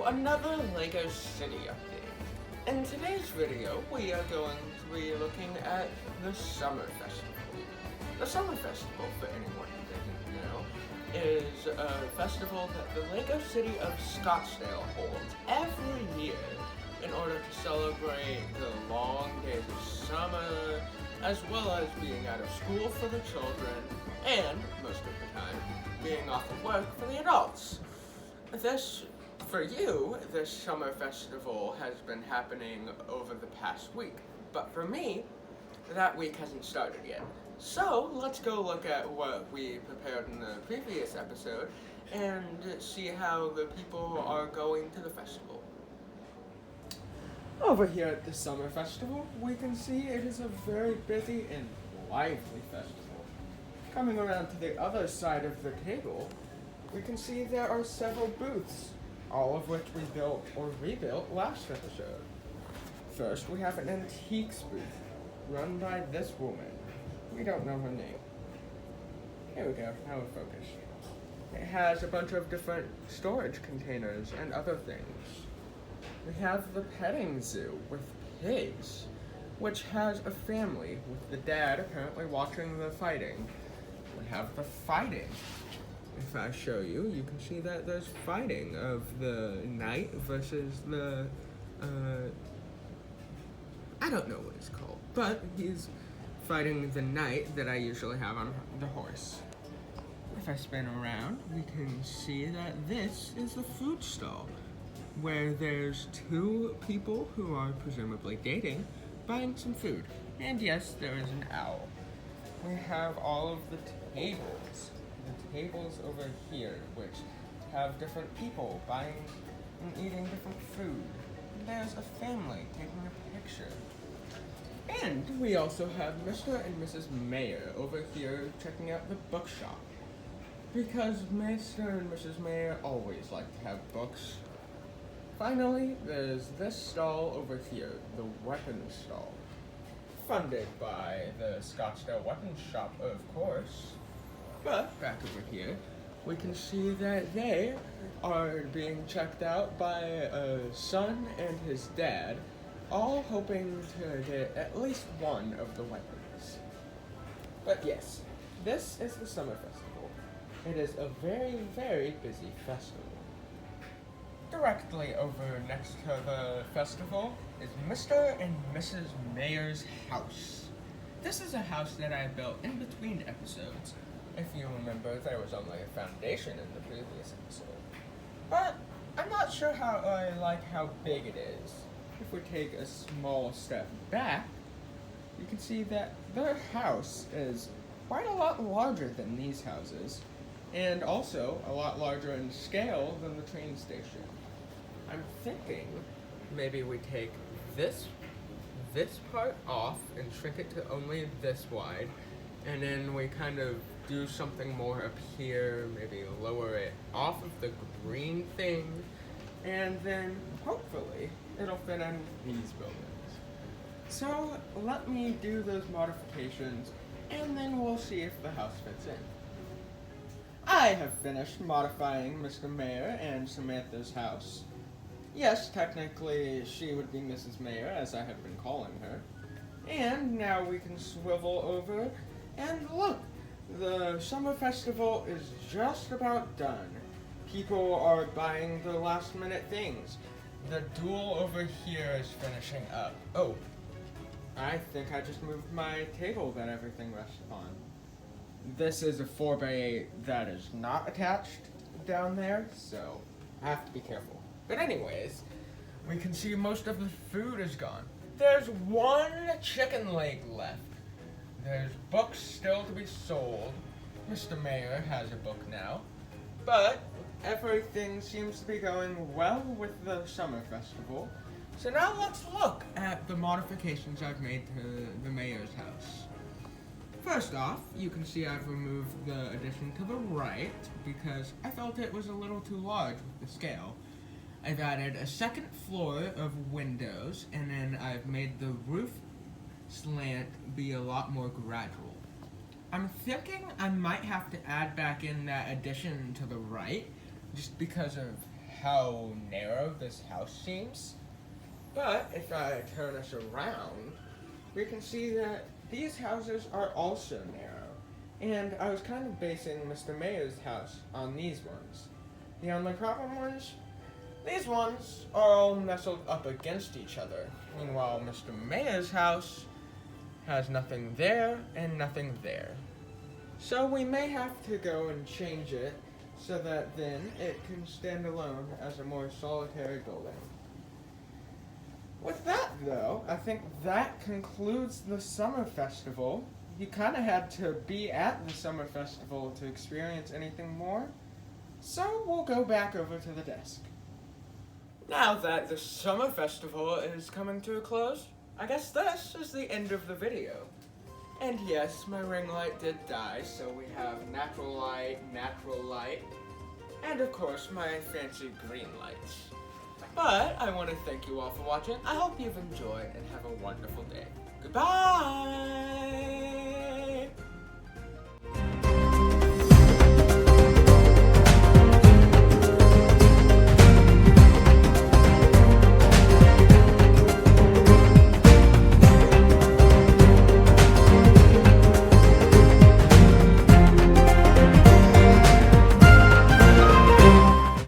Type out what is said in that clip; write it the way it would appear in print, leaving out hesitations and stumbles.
another LEGO City update. In today's video, we are going to be looking at the Summer Festival. The Summer Festival, for anyone who doesn't know, is a festival that the LEGO City of Scottsdale holds every year in order to celebrate the long days of summer, as well as being out of school for the children, and, most of the time, being off of work for the adults. For you, this summer festival has been happening over the past week, but for me, that week hasn't started yet. So, let's go look at what we prepared in the previous episode and see how the people are going to the festival. Over here at the summer festival, we can see it is a very busy and lively festival. Coming around to the other side of the table, we can see there are several booths, all of which we built or rebuilt last episode. First, we have an antiques booth, run by this woman. We don't know her name. Here we go, now we're focused. It has a bunch of different storage containers and other things. We have the petting zoo with pigs, which has a family with the dad apparently watching the fighting. We have the fighting. If I show you, you can see that there's fighting of the knight versus the, I don't know what it's called, but he's fighting the knight that I usually have on the horse. If I spin around, we can see that this is the food stall, where there's two people who are presumably dating, buying some food. And yes, there is an owl. We have all of the tables. The tables over here, which have different people buying and eating different food. There's a family taking a picture. And we also have Mr. and Mrs. Mayer over here checking out the bookshop. Because Mr. and Mrs. Mayer always like to have books. Finally, there's this stall over here, the weapons stall. Funded by the Scottsdale Weapons Shop, of course. But, back over here, we can see that they are being checked out by a son and his dad, all hoping to get at least one of the weapons. But yes, this is the Summer Festival. It is a very, very busy festival. Directly over next to the festival is Mr. and Mrs. Mayer's house. This is a house that I built in between episodes. If you remember, there was only a foundation in the previous episode. But I'm not sure how big it is. If we take a small step back, you can see that their house is quite a lot larger than these houses, and also a lot larger in scale than the train station. I'm thinking maybe we take this part off and shrink it to only this wide, and then we kind of do something more up here, maybe lower it off of the green thing, and then hopefully it'll fit in these buildings. So let me do those modifications, and then we'll see if the house fits in. I have finished modifying Mr. Mayer and Samantha's house. Yes, technically she would be Mrs. Mayer, as I have been calling her. And now we can swivel over, and look! The summer festival is just about done. People are buying the last minute things. The duel over here is finishing up. Oh, I think I just moved my table that everything rests on. This is a 4x8 that is not attached down there, so I have to be careful. But anyways, we can see most of the food is gone. There's one chicken leg left. There's books still to be sold. Mr. Mayer has a book now. But everything seems to be going well with the summer festival. So now let's look at the modifications I've made to the mayor's house. First off, you can see I've removed the addition to the right because I felt it was a little too large with the scale. I've added a second floor of windows, and then I've made the roof slant be a lot more gradual. I'm thinking I might have to add back in that addition to the right, just because of how narrow this house seems. But if I turn us around, we can see that these houses are also narrow. And I was kind of basing Mr. Mayor's house on these ones. The only problem was, these ones are all nestled up against each other. Meanwhile, Mr. Mayor's house has nothing there and nothing there. So we may have to go and change it so that then it can stand alone as a more solitary building. With that, though, I think that concludes the summer festival. You kind of had to be at the summer festival to experience anything more, so we'll go back over to the desk. Now that the summer festival is coming to a close, I guess this is the end of the video. And yes, my ring light did die, so we have natural light, and of course my fancy green lights. But I want to thank you all for watching. I hope you've enjoyed and have a wonderful day. Goodbye!